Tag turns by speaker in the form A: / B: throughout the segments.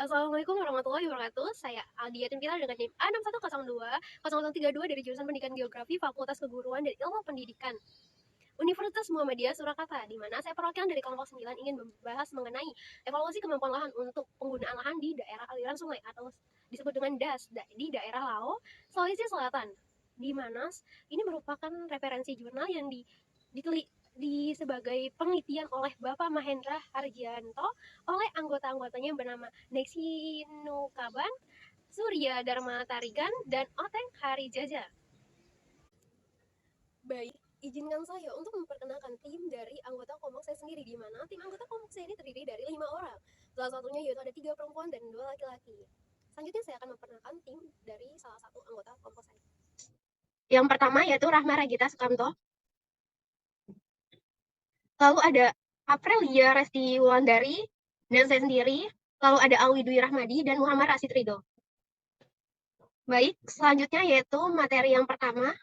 A: Assalamualaikum warahmatullahi wabarakatuh. Saya Aldia Timpila dengan NIM A6102 dari jurusan Pendidikan Geografi Fakultas Keguruan dan Ilmu Pendidikan Universitas Muhammadiyah Surakarta, di mana saya perwakilan dari kelompok 9 ingin membahas mengenai evaluasi kemampuan lahan untuk penggunaan lahan di daerah aliran sungai atau disebut dengan DAS di daerah Lao, Sulawesi Selatan, di mana ini merupakan referensi jurnal yang sebagai penelitian oleh Bapak Mahendra Hargianto oleh anggota-anggotanya yang bernama Nexi Nukaban, Surya Dharma Tarigan, dan Oteng Harijaja. Baik, izinkan saya untuk memperkenalkan tim dari anggota kelompok saya sendiri, di mana tim anggota kelompok saya ini terdiri dari 5 orang. Salah satunya yaitu ada 3 perempuan dan 2 laki-laki. Selanjutnya saya akan memperkenalkan tim dari salah satu anggota kelompok saya. Yang pertama yaitu Rahma Ragita Sukamto. Lalu ada Aprilia Resti Wulandari dan saya sendiri. Lalu ada Alwi Dwi Rahmadi dan Muhammad Rasid Ridho. Baik, selanjutnya yaitu materi yang pertama.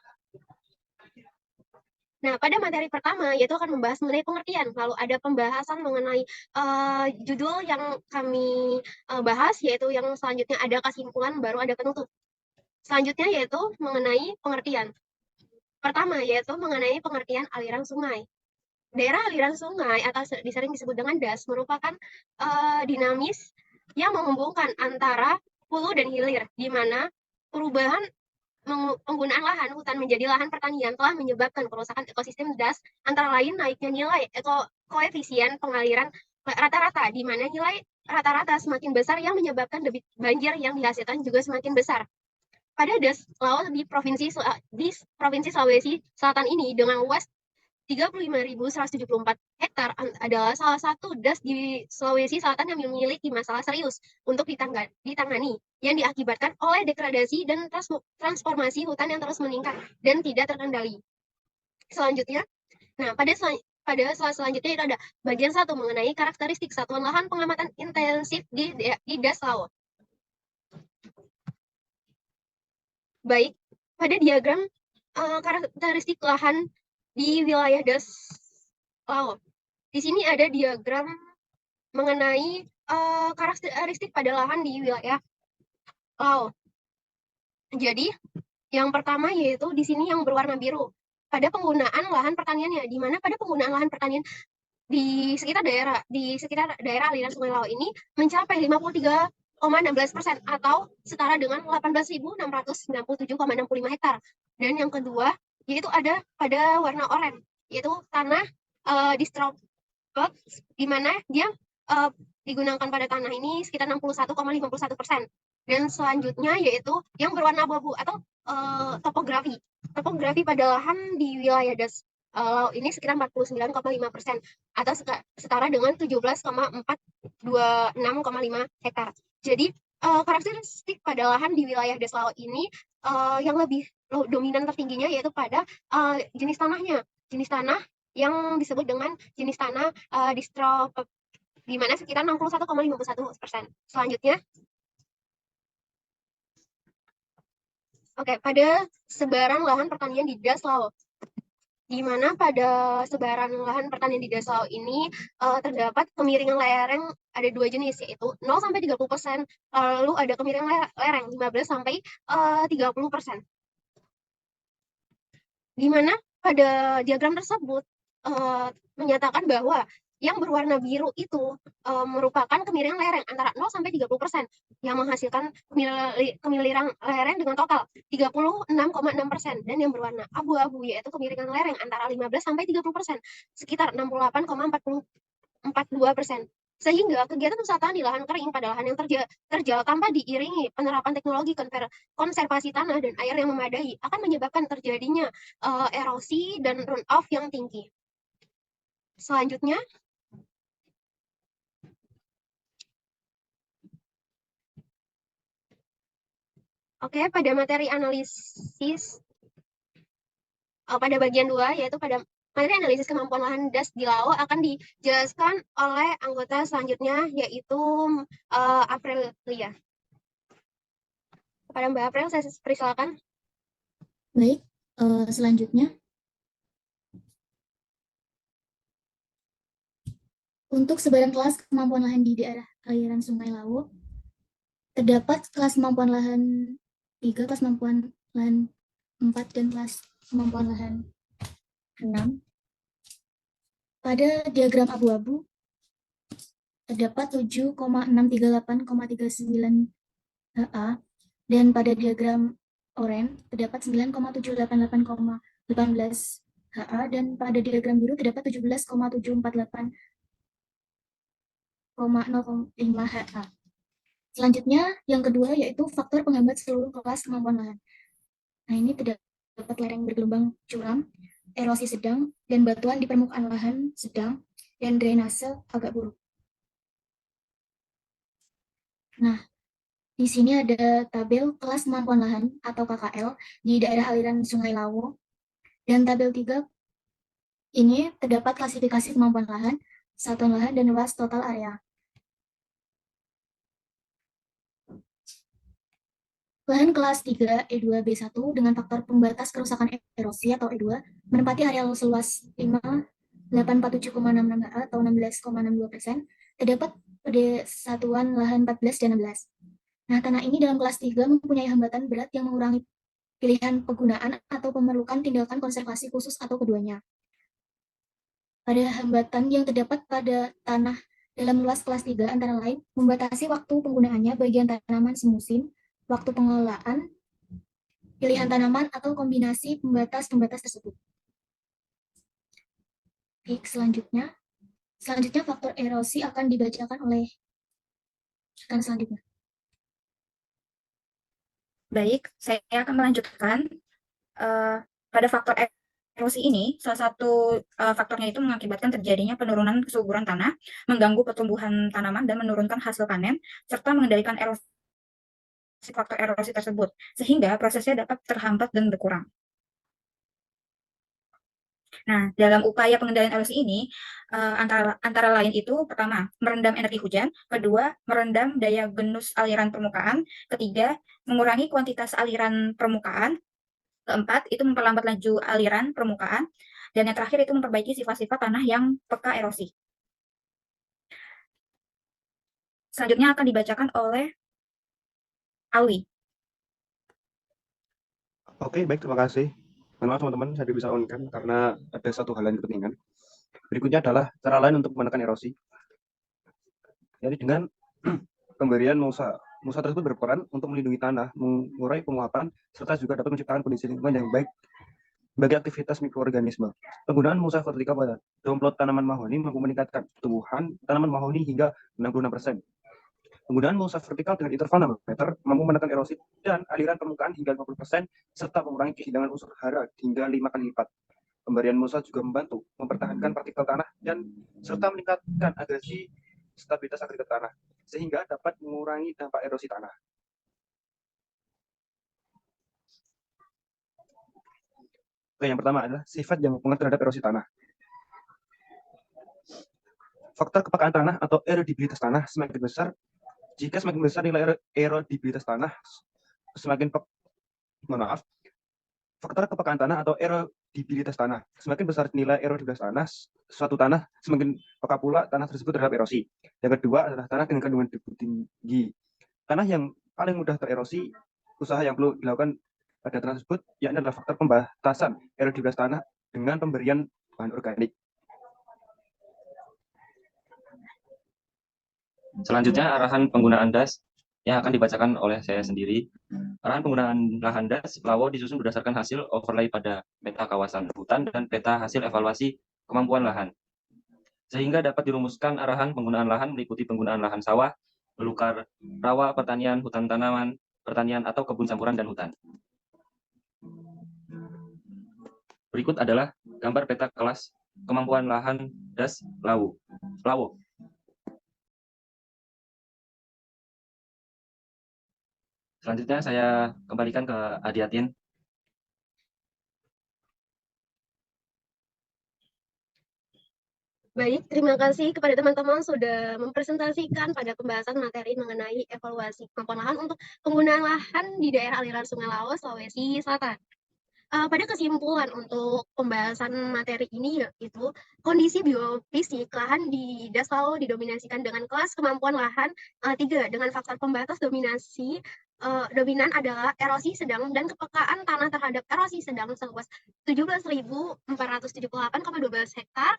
A: Nah, pada materi pertama yaitu akan membahas mengenai pengertian. Lalu ada pembahasan mengenai judul yang kami bahas, yaitu yang selanjutnya ada kesimpulan, baru ada penutup. Selanjutnya yaitu mengenai pengertian. Pertama yaitu mengenai pengertian aliran sungai. Daerah aliran sungai atau sering disebut dengan DAS merupakan dinamis yang menghubungkan antara hulu dan hilir, di mana perubahan penggunaan lahan hutan menjadi lahan pertanian telah menyebabkan kerusakan ekosistem DAS, antara lain naiknya nilai koefisien pengaliran rata-rata, di mana nilai rata-rata semakin besar yang menyebabkan debit banjir yang dihasilkan juga semakin besar. Pada DAS laut di Provinsi Sulawesi Selatan ini dengan luas 35.174 hektar adalah salah satu DAS di Sulawesi Selatan yang memiliki masalah serius untuk ditangani, yang diakibatkan oleh degradasi dan transformasi hutan yang terus meningkat dan tidak terkendali. Selanjutnya, pada slide selanjutnya itu ada bagian 1 mengenai karakteristik satuan lahan pengamatan intensif di DAS laut. Baik, pada diagram karakteristik lahan di wilayah DAS laut. Di sini ada diagram mengenai karakteristik pada lahan di wilayah laut. Jadi, yang pertama yaitu di sini yang berwarna biru. Pada penggunaan lahan pertaniannya, di mana pada penggunaan lahan pertanian di sekitar daerah aliran Sungai Lao ini mencapai 53,16% atau setara dengan 18.697,65 hektar. Dan yang kedua yaitu ada pada warna oranye, yaitu tanah distropot, di mana dia digunakan pada tanah ini sekitar 61,51%. Dan selanjutnya yaitu yang berwarna abu-abu atau topografi pada lahan di wilayah DAS Laut ini sekitar 49,5% atau setara dengan 17,426,5 hektar. Jadi karakteristik pada lahan di wilayah DAS Laut ini yang lebih dominan tertingginya yaitu pada jenis tanahnya. Jenis tanah yang disebut dengan jenis tanah distropot, di mana sekitar 61,51%. Selanjutnya, pada sebaran lahan pertanian di DAS Laut, di mana pada sebaran lahan pertanian di DAS Laut ini terdapat kemiringan lereng ada 2 jenis, yaitu 0-30%, lalu ada kemiringan lereng 15-30%. Di mana pada diagram tersebut menyatakan bahwa yang berwarna biru itu merupakan kemiringan lereng antara 0-30% yang menghasilkan kemiringan lereng dengan total 36,6%, dan yang berwarna abu-abu yaitu kemiringan lereng antara 15-30% sekitar 68,42%. Sehingga kegiatan usaha di lahan kering pada lahan yang terjal tanpa diiringi penerapan teknologi konservasi tanah dan air yang memadai akan menyebabkan terjadinya erosi dan runoff yang tinggi. Selanjutnya, pada materi analisis pada bagian 2 yaitu pada materi analisis kemampuan lahan DAS di Lao akan dijelaskan oleh anggota selanjutnya yaitu Aprilia. Kepada Mbak April saya persilakan.
B: Baik, selanjutnya untuk sebaran kelas kemampuan lahan di daerah aliran Sungai Lawu, Terdapat kelas kemampuan lahan 3, kelas kemampuan lahan 4, dan kelas kemampuan lahan 6. Pada diagram abu-abu, terdapat 7,638,39 HA, dan pada diagram oranye terdapat 9,788,18 HA, dan pada diagram biru terdapat 17,748,05 HA. Selanjutnya, yang kedua yaitu faktor penghambat seluruh kelas kemampuan lahan. Nah, ini terdapat lereng bergelombang curam, erosi sedang, dan batuan di permukaan lahan sedang, dan drainase agak buruk. Nah, di sini ada tabel kelas kemampuan lahan atau KKL di daerah aliran Sungai Lawo. Dan tabel 3 ini terdapat klasifikasi kemampuan lahan, satuan lahan, dan luas total area. Lahan kelas 3 E2 B1 dengan faktor pembatas kerusakan erosi atau E2 menempati area seluas 5.847,66 ha atau 16,62%, terdapat pada satuan lahan 14 dan 16. Nah, tanah ini dalam kelas 3 mempunyai hambatan berat yang mengurangi pilihan penggunaan atau memerlukan tindakan konservasi khusus atau keduanya. Pada hambatan yang terdapat pada tanah dalam luas kelas 3 antara lain membatasi waktu penggunaannya bagian tanaman semusim, waktu pengelolaan, pilihan tanaman, atau kombinasi pembatas-pembatas tersebut. Baik, selanjutnya faktor erosi akan dibacakan oleh rekan selanjutnya.
C: Baik, saya akan melanjutkan. Pada faktor erosi ini, salah satu faktornya itu mengakibatkan terjadinya penurunan kesuburan tanah, mengganggu pertumbuhan tanaman, dan menurunkan hasil panen, serta mengendalikan erosi faktor erosi tersebut, sehingga prosesnya dapat terhambat dan berkurang. Nah, dalam upaya pengendalian erosi ini, antara lain itu, pertama, merendam energi hujan, kedua, merendam daya genus aliran permukaan, ketiga, mengurangi kuantitas aliran permukaan, keempat, itu memperlambat laju aliran permukaan, dan yang terakhir itu memperbaiki sifat-sifat tanah yang peka erosi. Selanjutnya akan dibacakan oleh Alwi.
D: Oke, baik, terima kasih. Mohon maaf teman-teman, saya tidak bisa on-cam karena ada satu hal yang kepentingan. Berikutnya adalah cara lain untuk menekan erosi. Jadi dengan pemberian mulsa. Mulsa tersebut berperan untuk melindungi tanah, mengurai penguapan, serta juga dapat menciptakan kondisi lingkungan yang baik bagi aktivitas mikroorganisme. Penggunaan mulsa vertikal pada domplot tanaman mahoni mampu meningkatkan tumbuhan tanaman mahoni hingga 66%. Penggunaan mulsa vertikal dengan interval 6 meter mampu menekan erosi dan aliran permukaan hingga 50%, serta mengurangi kehilangan unsur hara hingga 5 kali lipat. Pemberian mulsa juga membantu mempertahankan partikel tanah dan serta meningkatkan agresi stabilitas agregat tanah, sehingga dapat mengurangi dampak erosi tanah. Oke, yang pertama adalah sifat yang berpengaruh terhadap erosi tanah. Faktor kepekaan tanah atau erodibilitas tanah semakin besar. Jika semakin besar nilai erodibilitas tanah, faktor kepekaan tanah atau erodibilitas tanah. Semakin besar nilai erodibilitas tanah, suatu tanah semakin peka pula tanah tersebut terhadap erosi. Yang kedua adalah tanah dengan kandungan debu tinggi. Tanah yang paling mudah tererosi, usaha yang perlu dilakukan pada tanah tersebut, yakni adalah faktor pembatasan erodibilitas tanah dengan pemberian bahan organik.
E: Selanjutnya, arahan penggunaan DAS yang akan dibacakan oleh saya sendiri. Arahan penggunaan lahan DAS Lawo disusun berdasarkan hasil overlay pada peta kawasan hutan dan peta hasil evaluasi kemampuan lahan. Sehingga dapat dirumuskan arahan penggunaan lahan meliputi penggunaan lahan sawah, belukar, rawa, pertanian, hutan tanaman, pertanian atau kebun campuran dan hutan. Berikut adalah gambar peta kelas kemampuan lahan DAS Lawo. Selanjutnya saya kembalikan ke Adiatin.
A: Baik, terima kasih kepada teman-teman sudah mempresentasikan pada pembahasan materi mengenai evaluasi kemampuan lahan untuk penggunaan lahan di daerah aliran Sungai Lawo, Sulawesi Selatan. Pada kesimpulan untuk pembahasan materi ini yaitu kondisi biofisik lahan di DAS selalu didominasikan dengan kelas kemampuan lahan 3 dengan faktor pembatas dominasi dominan adalah erosi sedang dan kepekaan tanah terhadap erosi sedang seluas 17.478,12 hektar.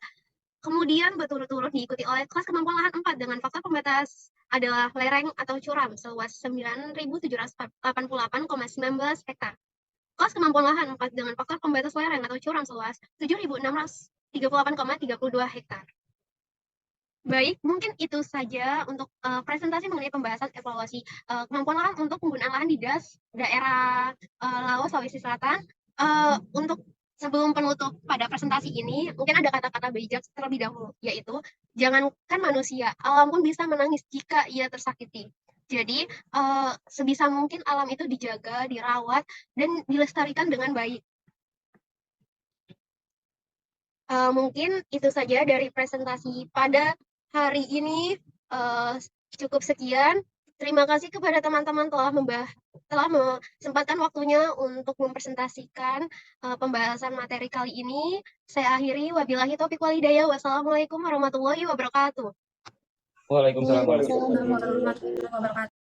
A: Kemudian berturut-turut diikuti oleh kelas kemampuan lahan 4 dengan faktor pembatas adalah lereng atau curam seluas 9.788,19 hektar. Kelas kemampuan lahan 4 dengan faktor pembatas lereng atau curam seluas 7.638,32 hektar. Baik, mungkin itu saja untuk presentasi mengenai pembahasan evaluasi kemampuan lahan untuk penggunaan lahan di DAS daerah Laos, Sulawesi Selatan. Untuk sebelum penutup pada presentasi ini, mungkin ada kata-kata bijak terlebih dahulu, yaitu jangankan manusia, alam pun bisa menangis jika ia tersakiti. Jadi, sebisa mungkin alam itu dijaga, dirawat, dan dilestarikan dengan baik. Mungkin itu saja dari presentasi pada hari ini. Cukup sekian. Terima kasih kepada teman-teman telah mesempatkan waktunya untuk mempresentasikan pembahasan materi kali ini. Saya akhiri, wabillahi taufiq wal hidayah. Wassalamualaikum warahmatullahi wabarakatuh.
E: Waalaikumsalam
B: Waalaikumsalam
C: warahmatullahi wabarakatuh.